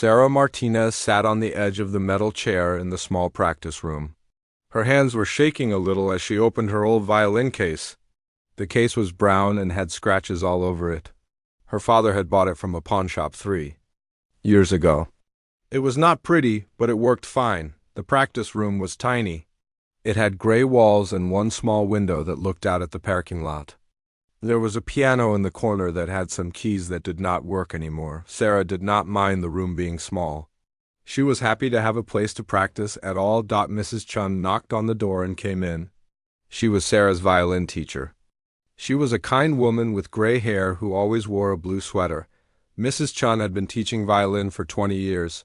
Sarah Martinez sat on the edge of the metal chair in the small practice room. Her hands were shaking a little as she opened her old violin case. The case was brown and had scratches all over it. Her father had bought it from a pawn shop 3 years ago. It was not pretty, but it worked fine. The practice room was tiny. It had gray walls and one small window that looked out at the parking lot. There was a piano in the corner that had some keys that did not work anymore. Sarah did not mind the room being small. She was happy to have a place to practice at all. Mrs. Chun knocked on the door and came in. She was Sarah's violin teacher. She was a kind woman with gray hair who always wore a blue sweater. Mrs. Chun had been teaching violin for 20 years.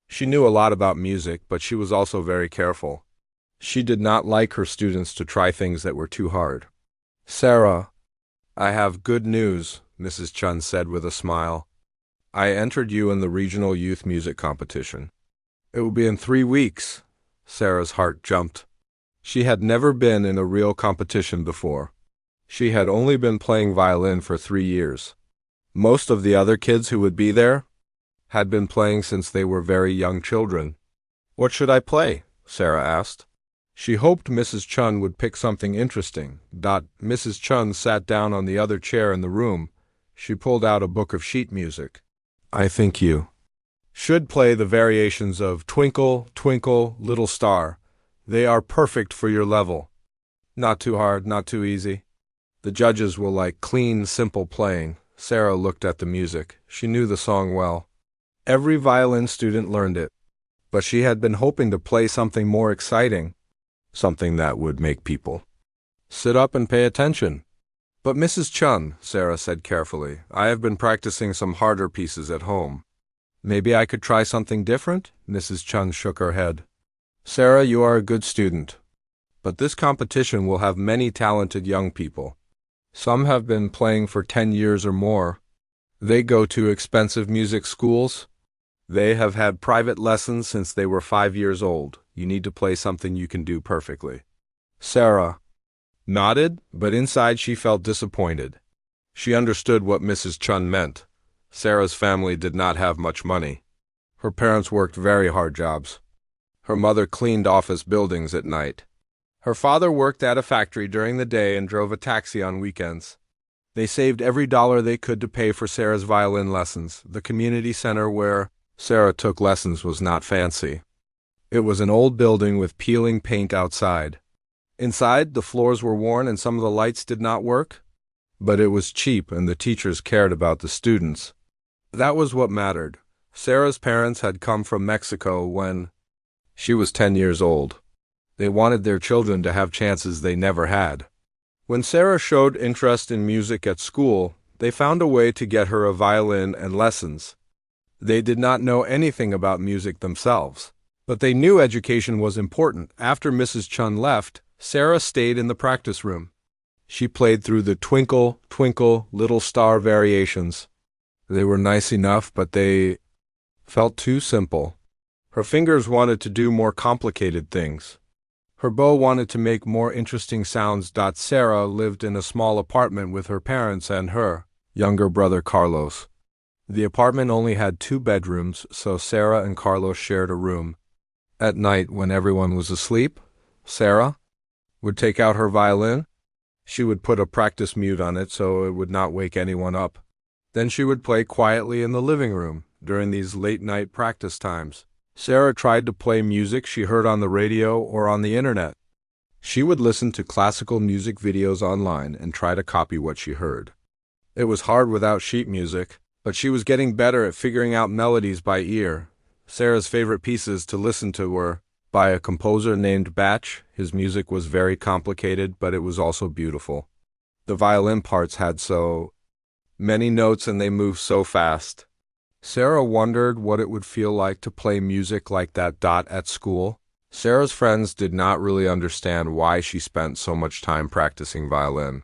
She knew a lot about music, but she was also very careful. She did not like her students to try things that were too hard. "Sarah, I have good news," Mrs. Chun said with a smile. "I entered you in the regional youth music competition. It will be in 3 weeks." Sarah's heart jumped. She had never been in a real competition before. She had only been playing violin for 3 years. Most of the other kids who would be there had been playing since they were very young children. "What should I play?" Sarah asked. She hoped Mrs. Chun would pick something interesting. Mrs. Chun sat down on the other chair in the room. She pulled out a book of sheet music. "I think you should play the variations of Twinkle, Twinkle, Little Star. They are perfect for your level. Not too hard, not too easy. The judges will like clean, simple playing." Sarah looked at the music. She knew the song well. Every violin student learned it. But she had been hoping to play something more exciting. Something that would make people sit up and pay attention. "But Mrs. Chun," Sarah said carefully, "I have been practicing some harder pieces at home. Maybe I could try something different?" Mrs. Chun shook her head. "Sarah, you are a good student. But this competition will have many talented young people. Some have been playing for 10 years or more. They go to expensive music schools. They have had private lessons since they were 5 years old. You need to play something you can do perfectly." Sarah nodded, but inside she felt disappointed. She understood what Mrs. Chun meant. Sarah's family did not have much money. Her parents worked very hard jobs. Her mother cleaned office buildings at night. Her father worked at a factory during the day and drove a taxi on weekends. They saved every dollar they could to pay for Sarah's violin lessons. The community center where Sarah took lessons was not fancy. It was an old building with peeling paint outside. Inside, the floors were worn and some of the lights did not work. But it was cheap and the teachers cared about the students. That was what mattered. Sarah's parents had come from Mexico when she was 10 years old. They wanted their children to have chances they never had. When Sarah showed interest in music at school, they found a way to get her a violin and lessons. They did not know anything about music themselves. But they knew education was important. After Mrs. Chun left, Sarah stayed in the practice room. She played through the Twinkle, Twinkle, Little Star variations. They were nice enough, but they felt too simple. Her fingers wanted to do more complicated things. Her bow wanted to make more interesting sounds. Sarah lived in a small apartment with her parents and her younger brother Carlos. The apartment only had 2 bedrooms, so Sarah and Carlos shared a room. At night, when everyone was asleep, Sarah would take out her violin. She would put a practice mute on it so it would not wake anyone up. Then she would play quietly in the living room during these late-night practice times. Sarah tried to play music she heard on the radio or on the internet. She would listen to classical music videos online and try to copy what she heard. It was hard without sheet music, but she was getting better at figuring out melodies by ear. Sarah's favorite pieces to listen to were by a composer named Bach. His music was very complicated, but it was also beautiful. The violin parts had so many notes and they moved so fast. Sarah wondered what it would feel like to play music like that at school. Sarah's friends did not really understand why she spent so much time practicing violin.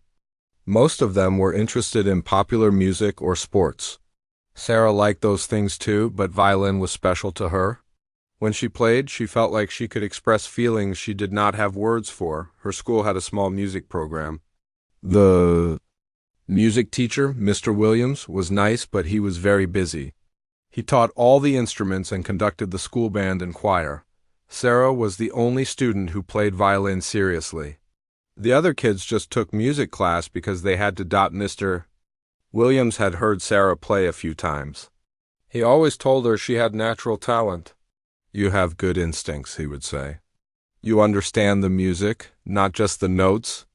Most of them were interested in popular music or sports. Sarah liked those things too, but violin was special to her. When she played, she felt like she could express feelings she did not have words for. Her school had a small music program. The music teacher, Mr. Williams, was nice, but he was very busy. He taught all the instruments and conducted the school band and choir. Sarah was the only student who played violin seriously. The other kids just took music class because they had to. Mr. Williams had heard Sarah play a few times. He always told her she had natural talent. "You have good instincts," he would say. "You understand the music, not just the notes."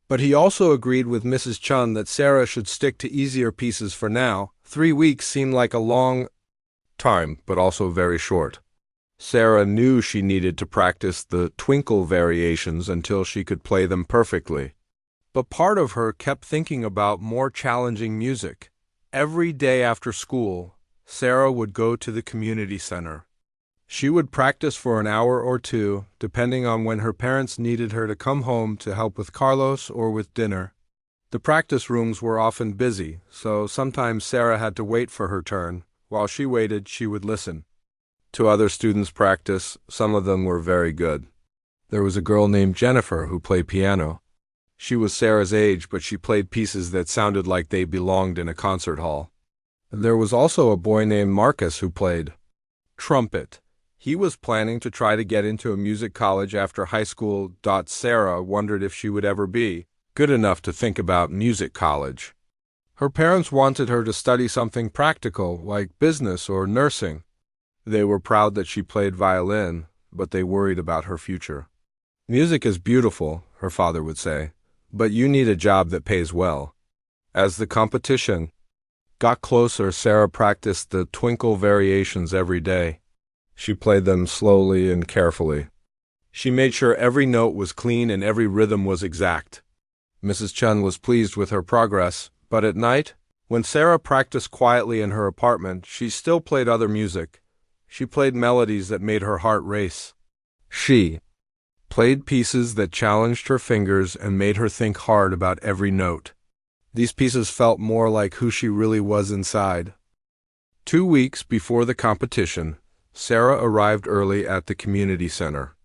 But he also agreed with Mrs. Chun that Sarah should stick to easier pieces for now. 3 weeks seemed like a long time, but also very short. Sarah knew she needed to practice the twinkle variations until she could play them perfectly. But part of her kept thinking about more challenging music. Every day after school, Sarah would go to the community center. She would practice for an hour or two, depending on when her parents needed her to come home to help with Carlos or with dinner. The practice rooms were often busy, so sometimes Sarah had to wait for her turn. While she waited, she would listen to other students practice. Some of them were very good. There was a girl named Jennifer who played piano. She was Sarah's age, but she played pieces that sounded like they belonged in a concert hall. There was also a boy named Marcus who played trumpet. He was planning to try to get into a music college after high school. Sarah wondered if she would ever be good enough to think about music college. Her parents wanted her to study something practical, like business or nursing. They were proud that she played violin, but they worried about her future. "Music is beautiful," her father would say, "but you need a job that pays well." As the competition got closer, Sarah practiced the twinkle variations every day. She played them slowly and carefully. She made sure every note was clean and every rhythm was exact. Mrs. Chun was pleased with her progress, but at night, when Sarah practiced quietly in her apartment, she still played other music. She played melodies that made her heart race. She played pieces that challenged her fingers and made her think hard about every note. These pieces felt more like who she really was inside. 2 weeks before the competition, Sarah arrived early at the community center.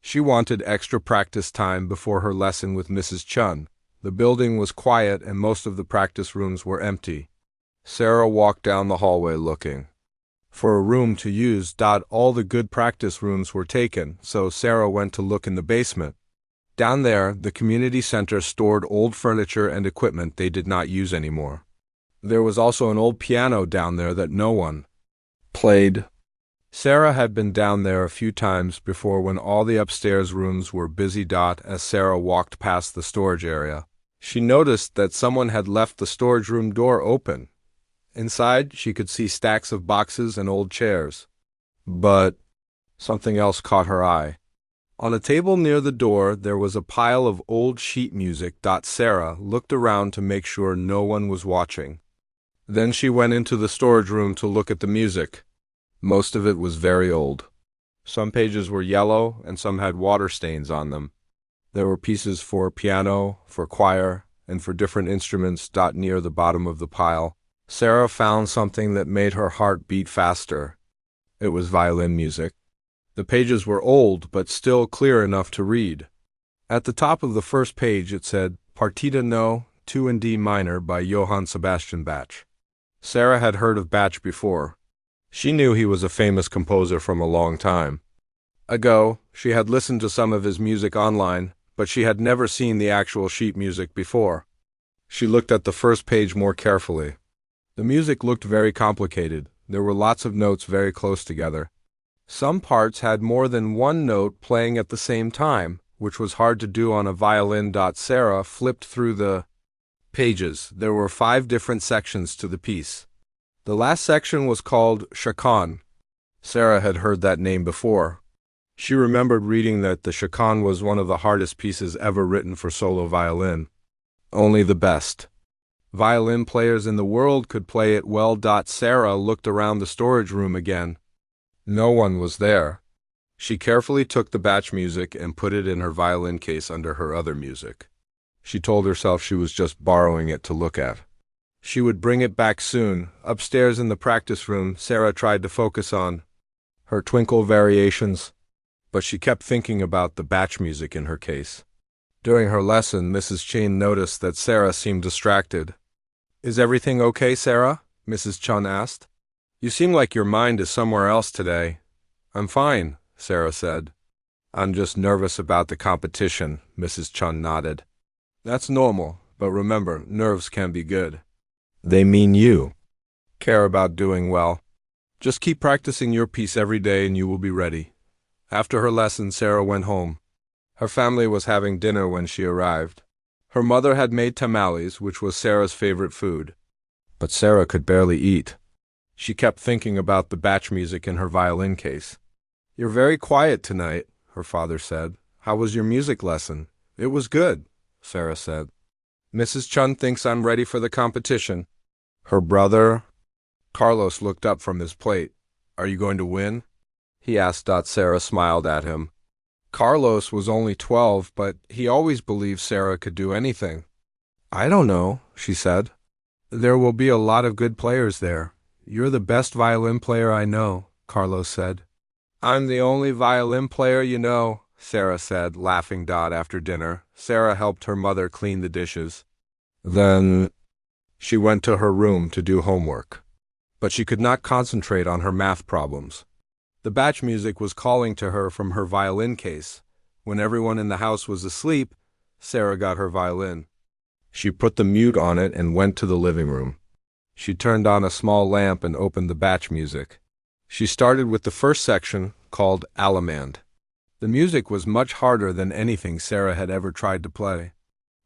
She wanted extra practice time before her lesson with Mrs. Chun. The building was quiet and most of the practice rooms were empty. Sarah walked down the hallway looking for a room to use. All the good practice rooms were taken, so Sarah went to look in the basement. Down there, the community center stored old furniture and equipment they did not use anymore. There was also an old piano down there that no one played. Sarah had been down there a few times before when all the upstairs rooms were busy. As Sarah walked past the storage area, she noticed that someone had left the storage room door open. Inside, she could see stacks of boxes and old chairs. But something else caught her eye. On a table near the door, there was a pile of old sheet music. Sarah looked around to make sure no one was watching. Then she went into the storage room to look at the music. Most of it was very old. Some pages were yellow and some had water stains on them. There were pieces for piano, for choir, and for different instruments. Near the bottom of the pile, Sarah found something that made her heart beat faster. It was violin music. The pages were old, but still clear enough to read. At the top of the first page it said, "Partita No. 2 in D minor by Johann Sebastian Bach." Sarah had heard of Bach before. She knew he was a famous composer from a long time ago. She had listened to some of his music online, but she had never seen the actual sheet music before. She looked at the first page more carefully. The music looked very complicated. There were lots of notes very close together. Some parts had more than one note playing at the same time, which was hard to do on a violin. Sarah flipped through the pages. There were 5 different sections to the piece. The last section was called Chaconne. Sarah had heard that name before. She remembered reading that the Chaconne was one of the hardest pieces ever written for solo violin. Only the best violin players in the world could play it well. Sarah looked around the storage room again. No one was there. She carefully took the Bach music and put it in her violin case under her other music. She told herself she was just borrowing it to look at. She would bring it back soon. Upstairs in the practice room, Sarah tried to focus on her twinkle variations, but she kept thinking about the Bach music in her case. During her lesson, Mrs. Chun noticed that Sarah seemed distracted. "Is everything okay, Sarah?" Mrs. Chun asked. You seem like your mind is somewhere else today. I'm fine, Sarah said. I'm just nervous about the competition, Mrs. Chun nodded. That's normal, but remember, nerves can be good. They mean you care about doing well. Just keep practicing your piece every day and you will be ready. After her lesson, Sarah went home. Her family was having dinner when she arrived. Her mother had made tamales, which was Sarah's favorite food. But Sarah could barely eat. She kept thinking about the Bach music in her violin case. You're very quiet tonight, her father said. How was your music lesson? It was good, Sarah said. Mrs. Chun thinks I'm ready for the competition. Her brother, Carlos, looked up from his plate. Are you going to win? He asked. Sarah smiled at him. Carlos was only 12, but he always believed Sarah could do anything. I don't know, she said. There will be a lot of good players there. You're the best violin player I know, Carlos said. I'm the only violin player you know, Sarah said, laughing. After dinner, Sarah helped her mother clean the dishes. Then she went to her room to do homework. But she could not concentrate on her math problems. The Bach music was calling to her from her violin case. When everyone in the house was asleep, Sarah got her violin. She put the mute on it and went to the living room. She turned on a small lamp and opened the Bach music. She started with the first section, called Allemande. The music was much harder than anything Sarah had ever tried to play.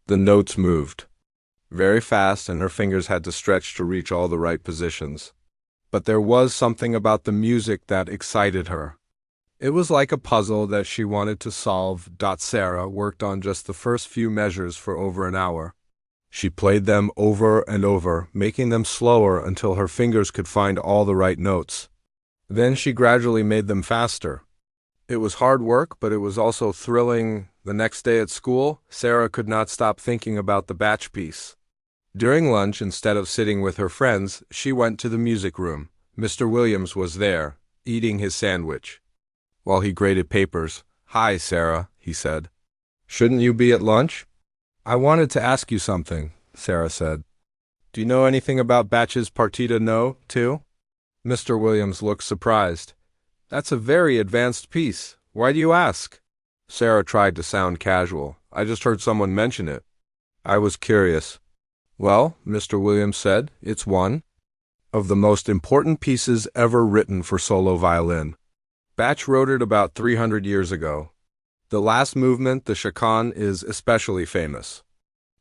The notes moved very fast, and her fingers had to stretch to reach all the right positions. But there was something about the music that excited her. It was like a puzzle that she wanted to solve. Sarah worked on just the first few measures for over an hour. She played them over and over, making them slower until her fingers could find all the right notes. Then she gradually made them faster. It was hard work, but it was also thrilling. The next day at school, Sarah could not stop thinking about the Bach piece. During lunch, instead of sitting with her friends, she went to the music room. Mr. Williams was there, eating his sandwich. While he graded papers, "Hi, Sarah," he said. "Shouldn't you be at lunch?" "I wanted to ask you something," Sarah said. "Do you know anything about Bach's Partita No. 2? Mr. Williams looked surprised. "That's a very advanced piece. Why do you ask?" Sarah tried to sound casual. "I just heard someone mention it. I was curious." "Well," Mr. Williams said, "it's one of the most important pieces ever written for solo violin. Bach wrote it about 300 years ago. The last movement, the chaconne, is especially famous.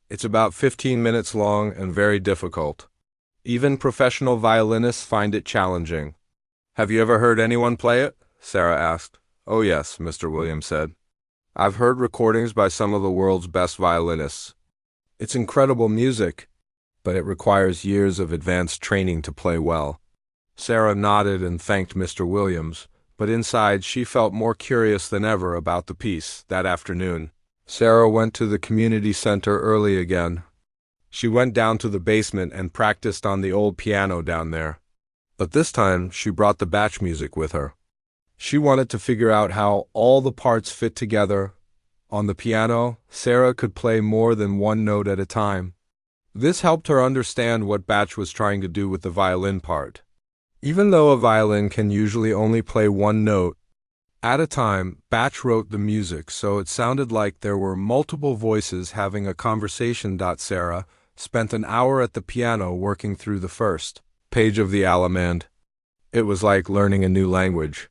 It's about 15 minutes long and very difficult. Even professional violinists find it challenging." "Have you ever heard anyone play it?" Sarah asked. "Oh yes," Mr. Williams said. "I've heard recordings by some of the world's best violinists. It's incredible music, but it requires years of advanced training to play well." Sarah nodded and thanked Mr. Williams, but inside she felt more curious than ever about the piece. That afternoon, Sarah went to the community center early again. She went down to the basement and practiced on the old piano down there. But this time she brought the Bach music with her. She wanted to figure out how all the parts fit together. On the piano, Sarah could play more than one note at a time. This helped her understand what Bach was trying to do with the violin part. Even though a violin can usually only play one note at a time, Bach wrote the music so it sounded like there were multiple voices having a conversation. Sarah spent an hour at the piano working through the first page of the Allemande. It was like learning a new language.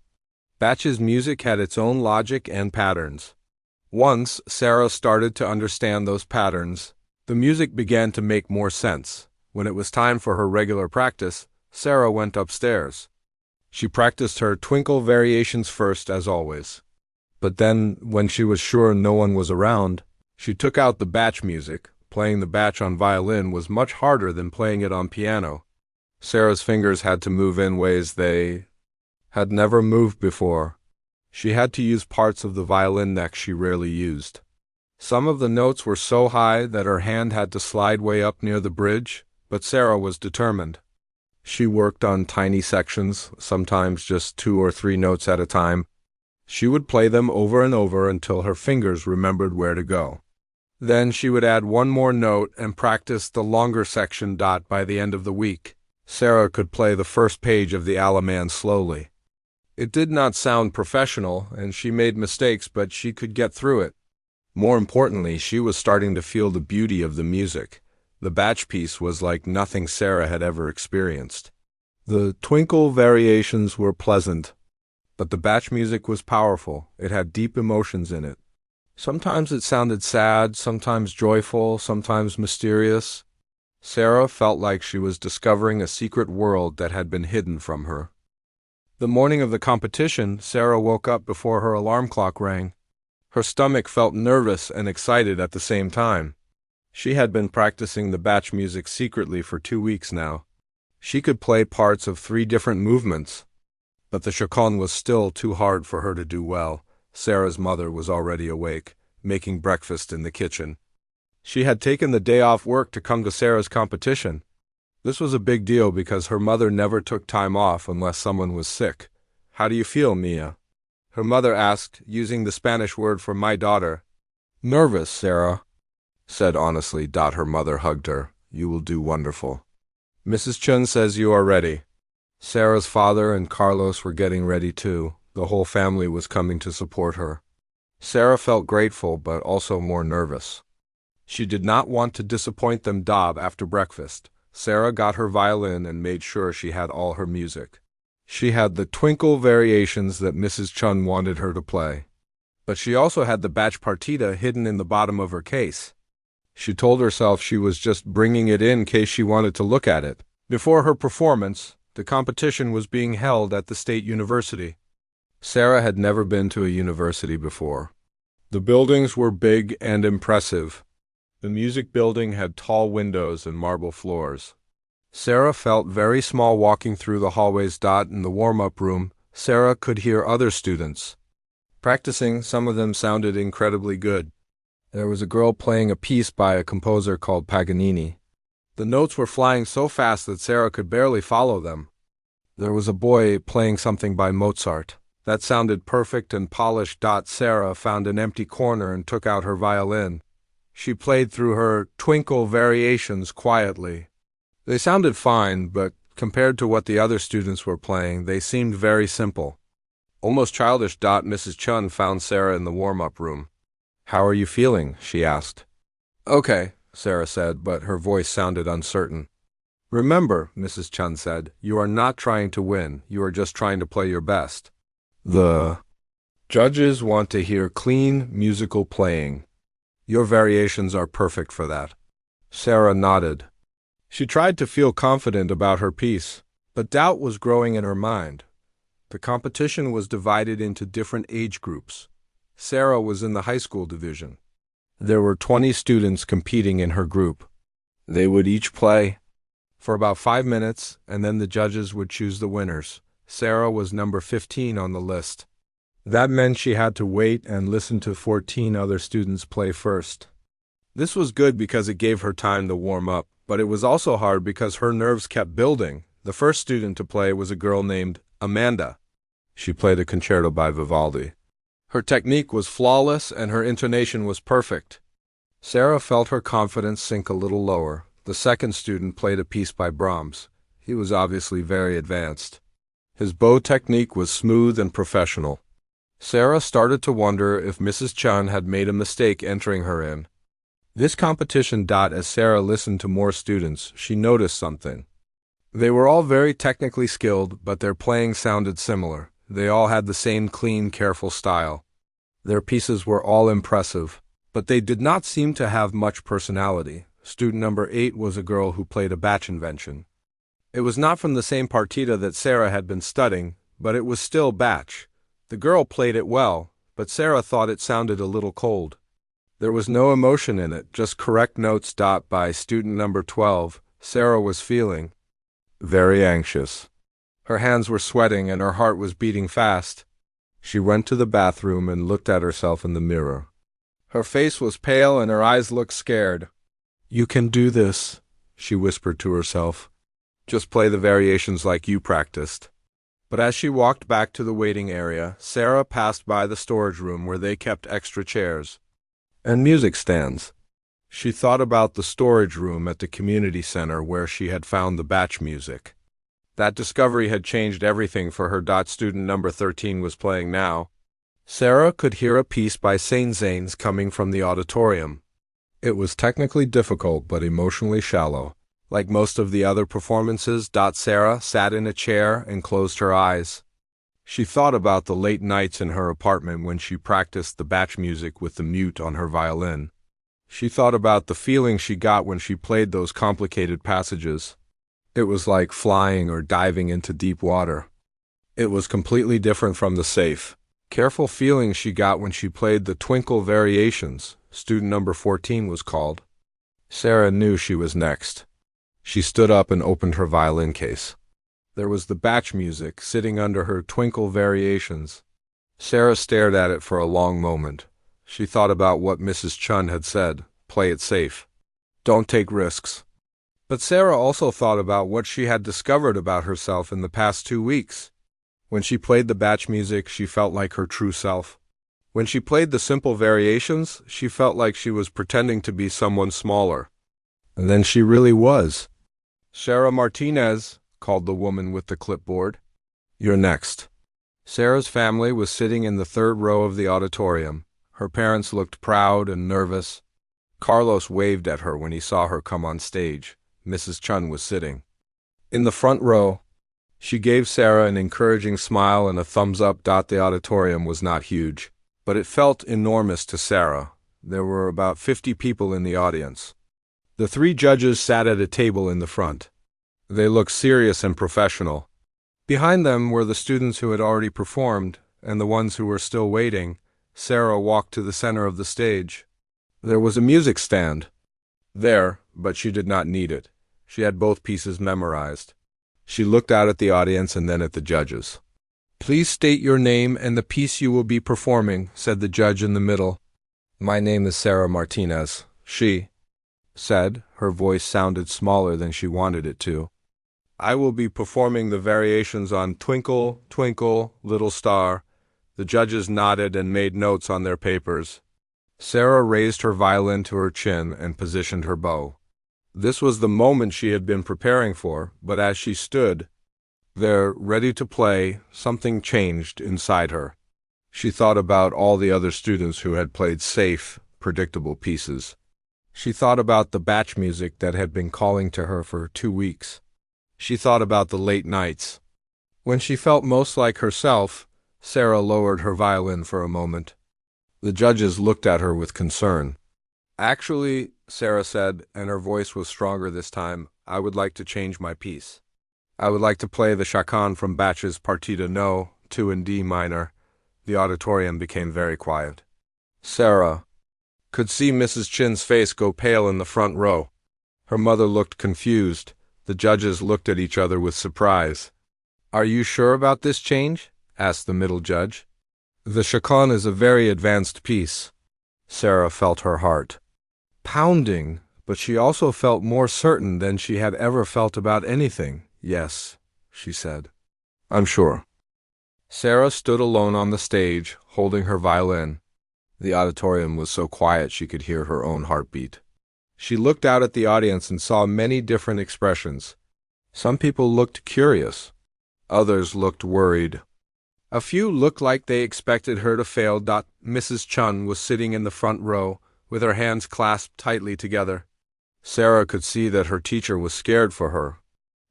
Bach's music had its own logic and patterns. Once Sarah started to understand those patterns, the music began to make more sense. When it was time for her regular practice, Sarah went upstairs. She practiced her twinkle variations first, as always. But then, when she was sure no one was around, she took out the Bach music. Playing the Bach on violin was much harder than playing it on piano. Sarah's fingers had to move in ways they had never moved before. She had to use parts of the violin neck she rarely used. Some of the notes were so high that her hand had to slide way up near the bridge, but Sarah was determined. She worked on tiny sections, sometimes just 2 or 3 notes at a time. She would play them over and over until her fingers remembered where to go. Then she would add one more note and practice the longer section. By the end of the week, Sarah could play the first page of the Alaman slowly. It did not sound professional, and she made mistakes, but she could get through it. More importantly, she was starting to feel the beauty of the music. The Bach piece was like nothing Sarah had ever experienced. The twinkle variations were pleasant, but the Bach music was powerful. It had deep emotions in it. Sometimes it sounded sad, sometimes joyful, sometimes mysterious. Sarah felt like she was discovering a secret world that had been hidden from her. The morning of the competition, Sarah woke up before her alarm clock rang. Her stomach felt nervous and excited at the same time. She had been practicing the Bach music secretly for 2 weeks now. She could play parts of 3 different movements, but the chaconne was still too hard for her to do well. Sarah's mother was already awake, making breakfast in the kitchen. She had taken the day off work to come to Sarah's competition. This was a big deal because her mother never took time off unless someone was sick. "How do you feel, Mia?" her mother asked, using the Spanish word for my daughter. "Nervous, Sarah," said honestly. Her mother hugged her. "You will do wonderful. Mrs. Chun says you are ready." Sarah's father and Carlos were getting ready too. The whole family was coming to support her. Sarah felt grateful but also more nervous. She did not want to disappoint them. After breakfast, Sarah got her violin and made sure she had all her music. She had the twinkle variations that Mrs. Chun wanted her to play. But she also had the Bach partita hidden in the bottom of her case. She told herself she was just bringing it in case she wanted to look at it. Before her performance, the competition was being held at the State University. Sarah had never been to a university before. The buildings were big and impressive. The music building had tall windows and marble floors. Sarah felt very small walking through the hallways. In the warm-up room, Sarah could hear other students practicing. Some of them sounded incredibly good. There was a girl playing a piece by a composer called Paganini. The notes were flying so fast that Sarah could barely follow them. There was a boy playing something by Mozart. That sounded perfect and polished. Sarah found an empty corner and took out her violin. She played through her twinkle variations quietly. They sounded fine, but compared to what the other students were playing, they seemed very simple. Almost childish. Mrs. Chun found Sarah in the warm-up room. "How are you feeling?" she asked. "Okay," Sarah said, but her voice sounded uncertain. "Remember," Mrs. Chun said, "you are not trying to win. You are just trying to play your best. The judges want to hear clean, musical playing. Your variations are perfect for that." Sarah nodded. She tried to feel confident about her piece, but doubt was growing in her mind. The competition was divided into different age groups. Sarah was in the high school division. There were 20 students competing in her group. They would each play for about 5 minutes, and then the judges would choose the winners. Sarah was number 15 on the list. That meant she had to wait and listen to 14 other students play first. This was good because it gave her time to warm up, but it was also hard because her nerves kept building. The first student to play was a girl named Amanda. She played a concerto by Vivaldi. Her technique was flawless and her intonation was perfect. Sarah felt her confidence sink a little lower. The second student played a piece by Brahms. He was obviously very advanced. His bow technique was smooth and professional. Sarah started to wonder if Mrs. Chun had made a mistake entering her in this competition. As Sarah listened to more students, she noticed something. They were all very technically skilled, but their playing sounded similar. They all had the same clean, careful style. Their pieces were all impressive, but they did not seem to have much personality. Student number 8 was a girl who played a Bach invention. It was not from the same partita that Sarah had been studying, but it was still Bach. The girl played it well, but Sarah thought it sounded a little cold. There was no emotion in it, just correct notes. By student number 12, Sarah was feeling very anxious. Her hands were sweating and her heart was beating fast. She went to the bathroom and looked at herself in the mirror. Her face was pale and her eyes looked scared. "You can do this," she whispered to herself. "Just play the variations like you practiced." But as she walked back to the waiting area, Sarah passed by the storage room where they kept extra chairs and music stands. She thought about the storage room at the community center where she had found the Bach music. That discovery had changed everything for her. Student number 13 was playing now. Sarah could hear a piece by Saint-Saëns coming from the auditorium. It was technically difficult but emotionally shallow. Like most of the other performances, Sarah sat in a chair and closed her eyes. She thought about the late nights in her apartment when she practiced the Bach music with the mute on her violin. She thought about the feeling she got when she played those complicated passages. It was like flying or diving into deep water. It was completely different from the safe, careful feeling she got when she played the Twinkle Variations. Student number 14 was called. Sarah knew she was next. She stood up and opened her violin case. There was the Bach music sitting under her Twinkle Variations. Sarah stared at it for a long moment. She thought about what Mrs. Chun had said, play it safe. Don't take risks. But Sarah also thought about what she had discovered about herself in the past 2 weeks. When she played the Bach music, she felt like her true self. When she played the simple variations, she felt like she was pretending to be someone smaller. And then she really was. Sarah Martinez, called the woman with the clipboard. You're next. Sarah's family was sitting in the third row of the auditorium. Her parents looked proud and nervous. Carlos waved at her when he saw her come on stage. Mrs. Chun was sitting in the front row. She gave Sarah an encouraging smile and a thumbs up. The auditorium was not huge, but it felt enormous to Sarah. There were about 50 people in the audience. The 3 judges sat at a table in the front. They looked serious and professional. Behind them were the students who had already performed and the ones who were still waiting. Sarah walked to the center of the stage. There was a music stand there, but she did not need it. She had both pieces memorized. She looked out at the audience and then at the judges. Please state your name and the piece you will be performing, said the judge in the middle. My name is Sarah Martinez, she said. Her voice sounded smaller than she wanted it to. I will be performing the variations on Twinkle, Twinkle, Little Star. The judges nodded and made notes on their papers. Sarah raised her violin to her chin and positioned her bow. This was the moment she had been preparing for, but as she stood there, ready to play, something changed inside her. She thought about all the other students who had played safe, predictable pieces. She thought about the Bach music that had been calling to her for 2 weeks. She thought about the late nights. When she felt most like herself, Sarah lowered her violin for a moment. The judges looked at her with concern. Actually, Sarah said, and her voice was stronger this time, I would like to change my piece. I would like to play the chaconne from Bach's Partita No. 2 in D minor. The auditorium became very quiet. Sarah could see Mrs. Chin's face go pale in the front row. Her mother looked confused. The judges looked at each other with surprise. Are you sure about this change? Asked the middle judge. The chaconne is a very advanced piece. Sarah felt her heart pounding, but she also felt more certain than she had ever felt about anything. Yes, she said. I'm sure. Sarah stood alone on the stage, holding her violin. The auditorium was so quiet she could hear her own heartbeat. She looked out at the audience and saw many different expressions. Some people looked curious. Others looked worried. A few looked like they expected her to fail. Mrs. Chun was sitting in the front row, with her hands clasped tightly together. Sarah could see that her teacher was scared for her.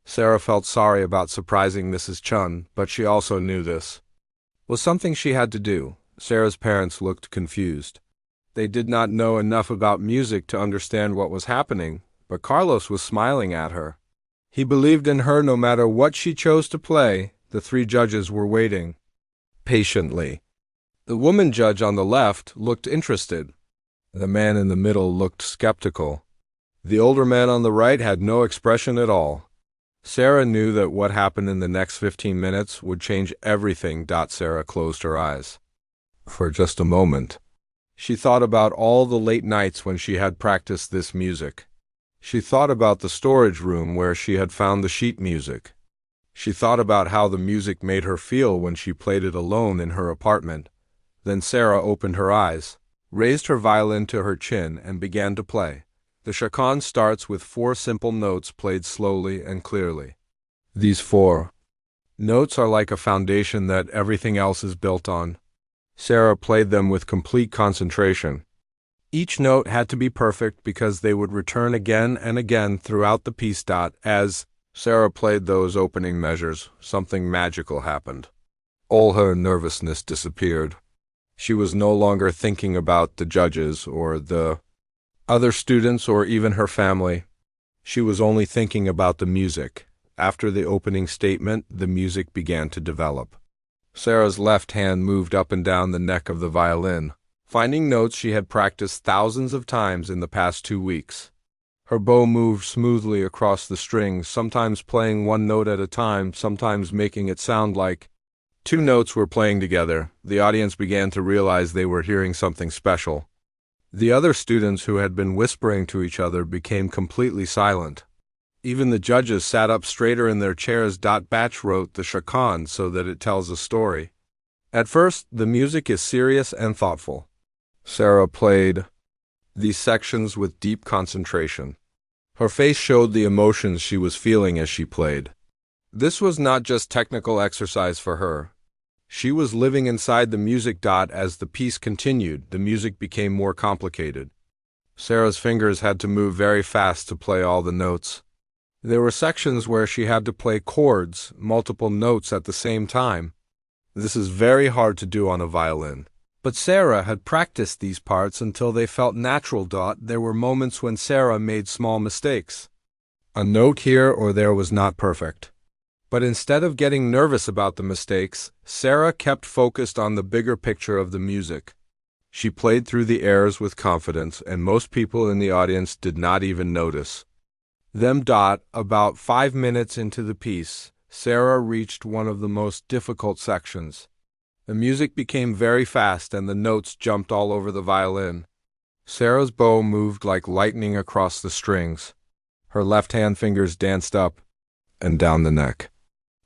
Sarah felt sorry about surprising Mrs. Chun, but she also knew this was something she had to do. Sarah's parents looked confused. They did not know enough about music to understand what was happening, but Carlos was smiling at her. He believed in her no matter what she chose to play. The 3 judges were waiting patiently. The woman judge on the left looked interested. The man in the middle looked skeptical. The older man on the right had no expression at all. Sarah knew that what happened in the next 15 minutes would change everything. Sarah closed her eyes. For just a moment, she thought about all the late nights when she had practiced this music. She thought about the storage room where she had found the sheet music. She thought about how the music made her feel when she played it alone in her apartment. Then Sarah opened her eyes, raised her violin to her chin, and began to play. The chaconne starts with 4 simple notes played slowly and clearly. These 4 notes are like a foundation that everything else is built on. Sarah played them with complete concentration. Each note had to be perfect because they would return again and again throughout the piece. As Sarah played those opening measures, something magical happened. All her nervousness disappeared. She was no longer thinking about the judges or the other students or even her family. She was only thinking about the music. After the opening statement, the music began to develop. Sarah's left hand moved up and down the neck of the violin, finding notes she had practiced thousands of times in the past 2 weeks. Her bow moved smoothly across the strings, sometimes playing 1 note at a time, sometimes making it sound like 2 notes were playing together. The audience began to realize they were hearing something special. The other students who had been whispering to each other became completely silent. Even the judges sat up straighter in their chairs. Bach wrote the chaconne so that it tells a story. At first, the music is serious and thoughtful. Sarah played these sections with deep concentration. Her face showed the emotions she was feeling as she played. This was not just technical exercise for her. She was living inside the music. As the piece continued, the music became more complicated. Sarah's fingers had to move very fast to play all the notes. There were sections where she had to play chords, multiple notes at the same time. This is very hard to do on a violin. But Sarah had practiced these parts until they felt natural. There were moments when Sarah made small mistakes. A note here or there was not perfect. But instead of getting nervous about the mistakes, Sarah kept focused on the bigger picture of the music. She played through the airs with confidence, and most people in the audience did not even notice. Then, about 5 minutes into the piece, Sarah reached one of the most difficult sections. The music became very fast and the notes jumped all over the violin. Sarah's bow moved like lightning across the strings. Her left-hand fingers danced up and down the neck.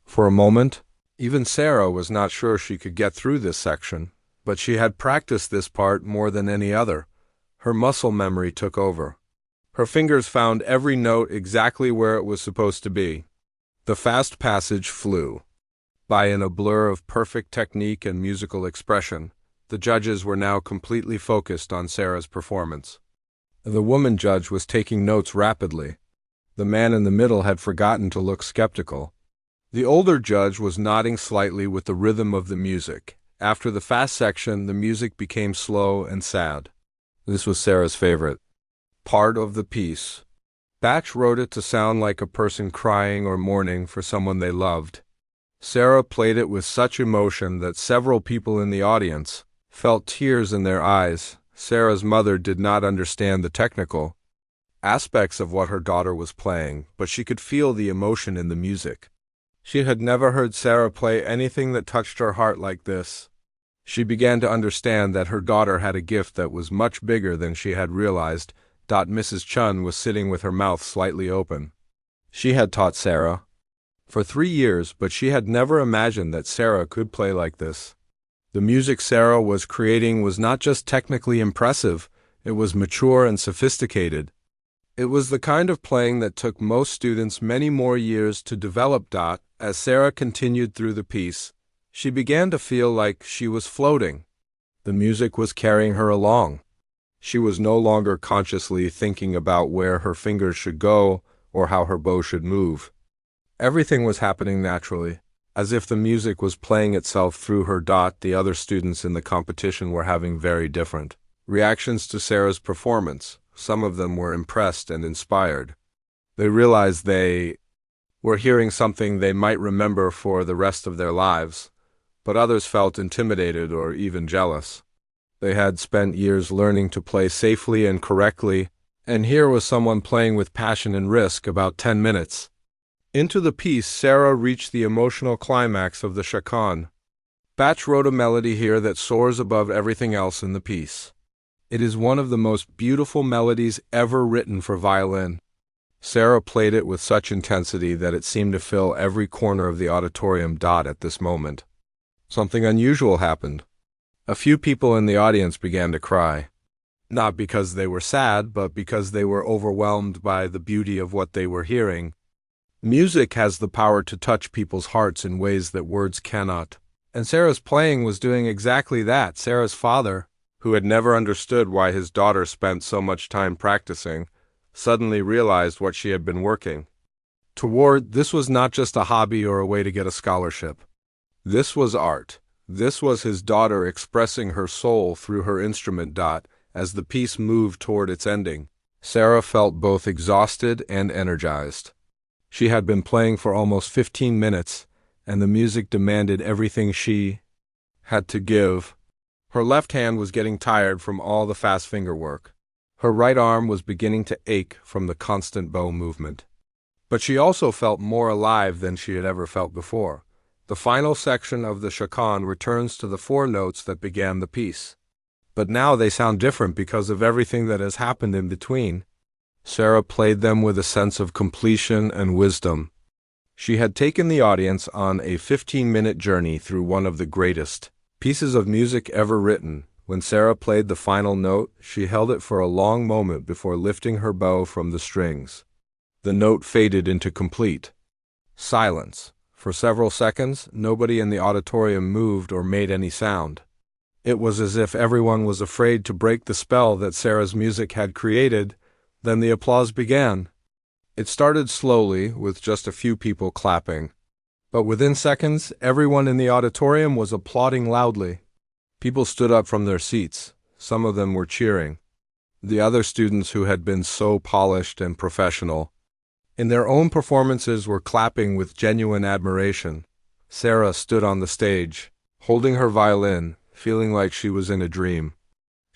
For a moment, even Sarah was not sure she could get through this section, but she had practiced this part more than any other. Her muscle memory took over. Her fingers found every note exactly where it was supposed to be. The fast passage flew by in a blur of perfect technique and musical expression. The judges were now completely focused on Sarah's performance. The woman judge was taking notes rapidly. The man in the middle had forgotten to look skeptical. The older judge was nodding slightly with the rhythm of the music. After the fast section, the music became slow and sad. This was Sarah's favorite part of the piece. Bach wrote it to sound like a person crying or mourning for someone they loved. Sarah played it with such emotion that several people in the audience felt tears in their eyes. Sarah's mother did not understand the technical aspects of what her daughter was playing, but she could feel the emotion in the music. She had never heard Sarah play anything that touched her heart like this. She began to understand that her daughter had a gift that was much bigger than she had realized. Mrs. Chun was sitting with her mouth slightly open. She had taught Sarah for 3 years, but she had never imagined that Sarah could play like this. The music Sarah was creating was not just technically impressive, it was mature and sophisticated. It was the kind of playing that took most students many more years to develop. As Sarah continued through the piece, she began to feel like she was floating. The music was carrying her along. She was no longer consciously thinking about where her fingers should go or how her bow should move. Everything was happening naturally, as if the music was playing itself through her. The other students in the competition were having very different reactions to Sarah's performance. Some of them were impressed and inspired. They realized they were hearing something they might remember for the rest of their lives, but others felt intimidated or even jealous. They had spent years learning to play safely and correctly, and here was someone playing with passion and risk. About 10 minutes into the piece, Sarah reached the emotional climax of the chaconne. Bach wrote a melody here that soars above everything else in the piece. It is one of the most beautiful melodies ever written for violin. Sarah played it with such intensity that it seemed to fill every corner of the auditorium. At this moment, something unusual happened. A few people in the audience began to cry, not because they were sad, but because they were overwhelmed by the beauty of what they were hearing. Music has the power to touch people's hearts in ways that words cannot. And Sarah's playing was doing exactly that. Sarah's father, who had never understood why his daughter spent so much time practicing, suddenly realized what she had been working toward. This was not just a hobby or a way to get a scholarship. This was art. This was his daughter expressing her soul through her instrument. As the piece moved toward its ending, Sarah felt both exhausted and energized. She had been playing for almost 15 minutes, and the music demanded everything she had to give. Her left hand was getting tired from all the fast finger work. Her right arm was beginning to ache from the constant bow movement. But she also felt more alive than she had ever felt before. The final section of the chaconne returns to the 4 notes that began the piece. But now they sound different because of everything that has happened in between. Sarah played them with a sense of completion and wisdom. She had taken the audience on a 15-minute journey through one of the greatest pieces of music ever written. When Sarah played the final note, she held it for a long moment before lifting her bow from the strings. The note faded into complete silence. For several seconds, nobody in the auditorium moved or made any sound. It was as if everyone was afraid to break the spell that Sarah's music had created. Then the applause began. It started slowly, with just a few people clapping. But within seconds, everyone in the auditorium was applauding loudly. People stood up from their seats. Some of them were cheering. The other students, who had been so polished and professional in their own performances, were clapping with genuine admiration. Sarah stood on the stage, holding her violin, feeling like she was in a dream.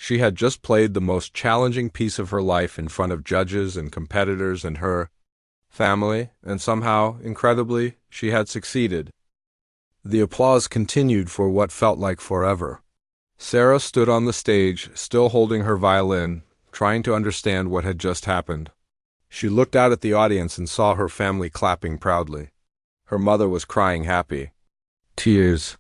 She had just played the most challenging piece of her life in front of judges and competitors and her family, and somehow, incredibly, she had succeeded. The applause continued for what felt like forever. Sarah stood on the stage, still holding her violin, trying to understand what had just happened. She looked out at the audience and saw her family clapping proudly. Her mother was crying happy tears.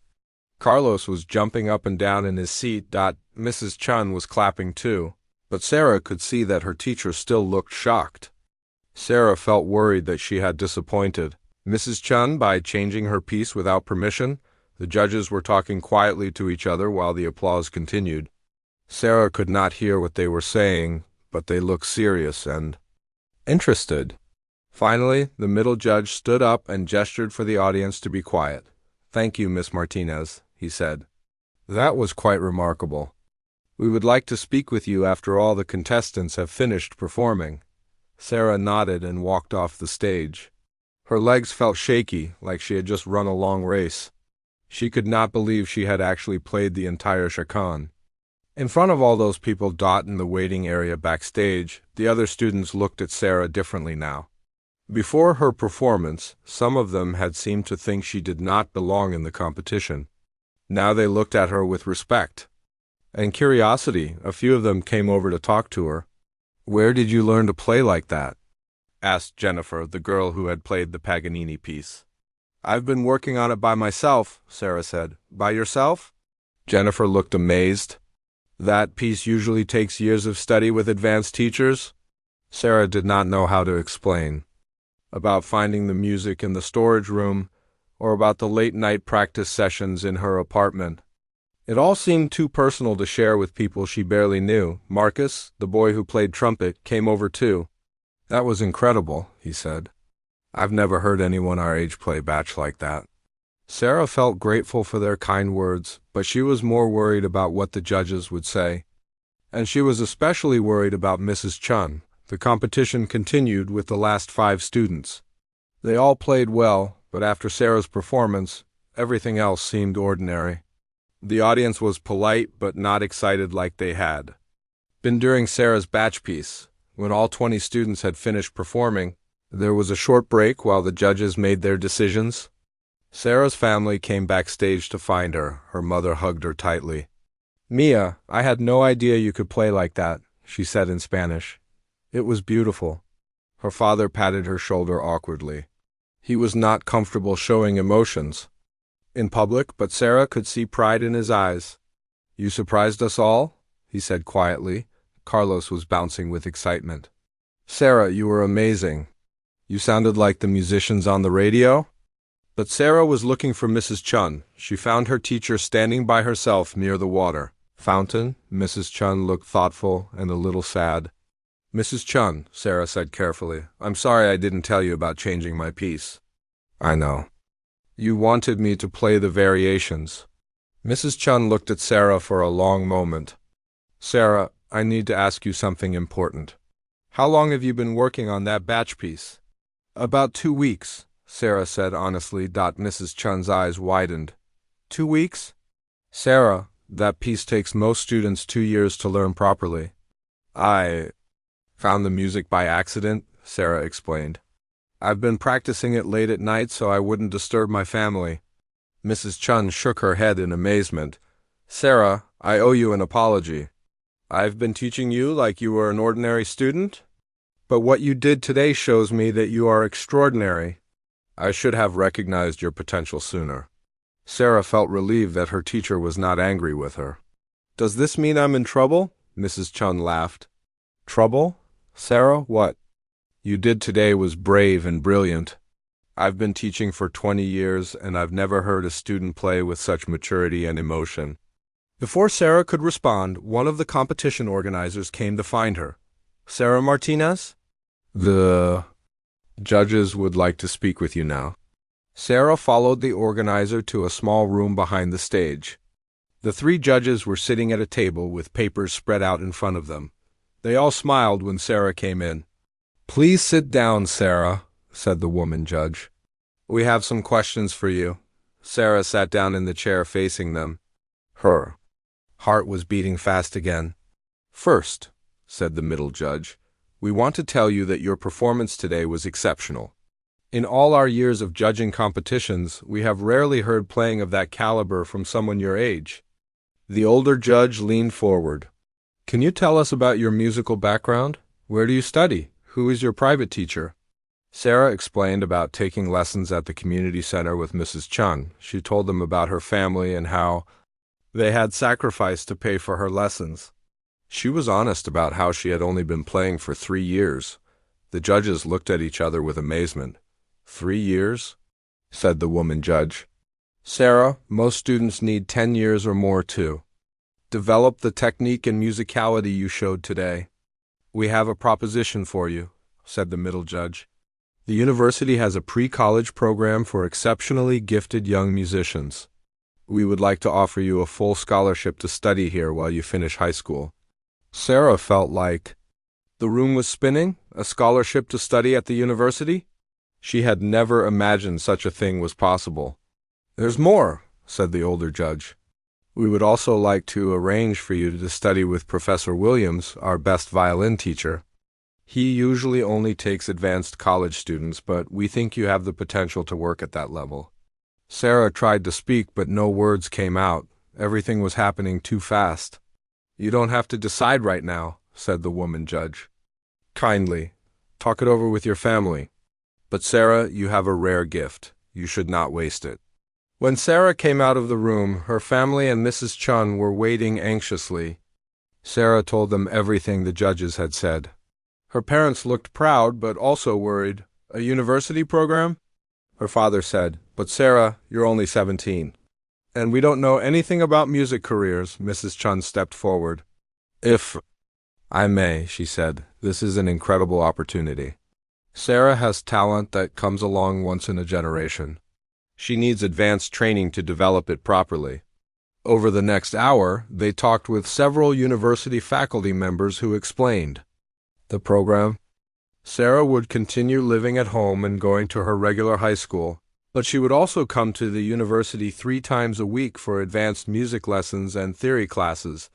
Carlos was jumping up and down in his seat. Mrs. Chun was clapping too, but Sarah could see that her teacher still looked shocked. Sarah felt worried that she had disappointed Mrs. Chun by changing her piece without permission. The judges were talking quietly to each other while the applause continued. Sarah could not hear what they were saying, but they looked serious and interested. Finally, the middle judge stood up and gestured for the audience to be quiet. "Thank you, Miss Martinez," he said. "That was quite remarkable. We would like to speak with you after all the contestants have finished performing." Sarah nodded and walked off the stage. Her legs felt shaky, like she had just run a long race. She could not believe she had actually played the entire chaconne. In front of all those people in the waiting area backstage, the other students looked at Sarah differently now. Before her performance, some of them had seemed to think she did not belong in the competition. Now they looked at her with respect and curiosity. A few of them came over to talk to her. "Where did you learn to play like that?" asked Jennifer, the girl who had played the Paganini piece. "I've been working on it by myself," Sarah said. "By yourself?" Jennifer looked amazed. "That piece usually takes years of study with advanced teachers?" Sarah did not know how to explain. About finding the music in the storage room, or about the late-night practice sessions in her apartment. It all seemed too personal to share with people she barely knew. Marcus, the boy who played trumpet, came over too. "That was incredible," he said. "I've never heard anyone our age play Bach like that." Sarah felt grateful for their kind words, but she was more worried about what the judges would say. And she was especially worried about Mrs. Chun. The competition continued with the last 5 students. They all played well, but after Sarah's performance, everything else seemed ordinary. The audience was polite but not excited like they had been during Sarah's Bach piece. When all 20 students had finished performing, there was a short break while the judges made their decisions. Sarah's family came backstage to find her. Her mother hugged her tightly. "Mia, I had no idea you could play like that," she said in Spanish. "It was beautiful." Her father patted her shoulder awkwardly. He was not comfortable showing emotions in public, but Sarah could see pride in his eyes. "You surprised us all," he said quietly. Carlos was bouncing with excitement. "Sarah, you were amazing. You sounded like the musicians on the radio? But Sarah was looking for Mrs. Chun. She found her teacher standing by herself near the water fountain. Mrs. Chun looked thoughtful and a little sad. Mrs. Chun, Sarah said carefully, I'm sorry I didn't tell you about changing my piece. I know. You wanted me to play the variations. Mrs. Chun looked at Sarah for a long moment. Sarah, I need to ask you something important. How long have you been working on that batch piece? About 2 weeks, Sarah said honestly. Mrs. Chun's eyes widened. 2 weeks? Sarah, that piece takes most students 2 years to learn properly. I found the music by accident, Sarah explained. I've been practicing it late at night so I wouldn't disturb my family. Mrs. Chun shook her head in amazement. Sarah, I owe you an apology. I've been teaching you like you were an ordinary student? But what you did today shows me that you are extraordinary. I should have recognized your potential sooner. Sarah felt relieved that her teacher was not angry with her. Does this mean I'm in trouble? Mrs. Chun laughed. Trouble? Sarah, what? You did today was brave and brilliant. I've been teaching for 20 years, and I've never heard a student play with such maturity and emotion. Before Sarah could respond, one of the competition organizers came to find her. Sarah Martinez? The judges would like to speak with you now. Sarah followed the organizer to a small room behind the stage. The 3 judges were sitting at a table with papers spread out in front of them. They all smiled when Sarah came in. Please sit down, Sarah, said the woman judge. We have some questions for you. Sarah sat down in the chair facing them. Her heart was beating fast again. First, said the middle judge, we want to tell you that your performance today was exceptional. In all our years of judging competitions, we have rarely heard playing of that caliber from someone your age. The older judge leaned forward. Can you tell us about your musical background? Where do you study? Who is your private teacher? Sarah explained about taking lessons at the community center with Mrs. Chun. She told them about her family and how they had sacrificed to pay for her lessons. She was honest about how she had only been playing for 3 years. The judges looked at each other with amazement. 3 years? Said the woman judge. Sarah, most students need 10 years or more too. Develop the technique and musicality you showed today. We have a proposition for you, said the middle judge. The university has a pre-college program for exceptionally gifted young musicians. We would like to offer you a full scholarship to study here while you finish high school. Sarah felt like the room was spinning. A scholarship to study at the university? She had never imagined such a thing was possible. There's more, said the older judge. We would also like to arrange for you to study with Professor Williams, our best violin teacher. He usually only takes advanced college students, but we think you have the potential to work at that level. Sarah tried to speak, but no words came out. Everything was happening too fast. You don't have to decide right now, said the woman judge. Kindly, talk it over with your family. But Sarah, you have a rare gift. You should not waste it. When Sarah came out of the room, her family and Mrs. Chun were waiting anxiously. Sarah told them everything the judges had said. Her parents looked proud, but also worried. A university program? Her father said, but Sarah, you're only 17. And we don't know anything about music careers. Mrs. Chun stepped forward. If I may, she said, this is an incredible opportunity. Sarah has talent that comes along once in a generation. She needs advanced training to develop it properly. Over the next hour, they talked with several university faculty members who explained the program. Sarah would continue living at home and going to her regular high school, but she would also come to the university 3 times a week for advanced music lessons and theory classes.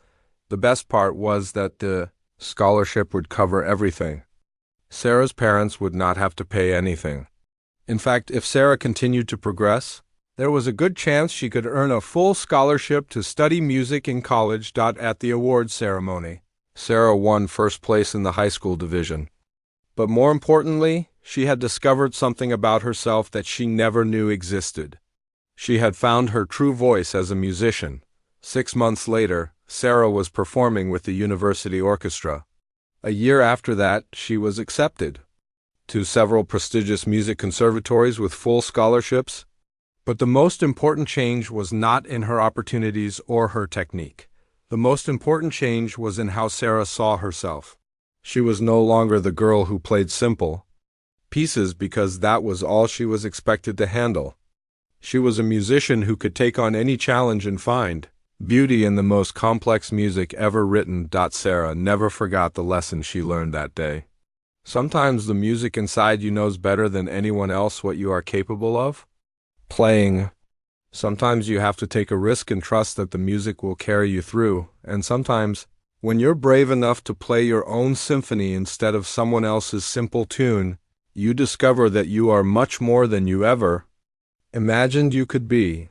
The best part was that the scholarship would cover everything. Sarah's parents would not have to pay anything. In fact, if Sarah continued to progress, there was a good chance she could earn a full scholarship to study music in college. At the awards ceremony, Sarah won first place in the high school division. But more importantly, she had discovered something about herself that she never knew existed. She had found her true voice as a musician. 6 months later, Sarah was performing with the university orchestra. A year after that, she was accepted. to several prestigious music conservatories with full scholarships. But the most important change was not in her opportunities or her technique. The most important change was in how Sarah saw herself. She was no longer the girl who played simple pieces because that was all she was expected to handle. She was a musician who could take on any challenge and find beauty in the most complex music ever written. Sarah never forgot the lesson she learned that day. Sometimes the music inside you knows better than anyone else what you are capable of playing. Sometimes you have to take a risk and trust that the music will carry you through, and sometimes, when you're brave enough to play your own symphony instead of someone else's simple tune, you discover that you are much more than you ever imagined you could be.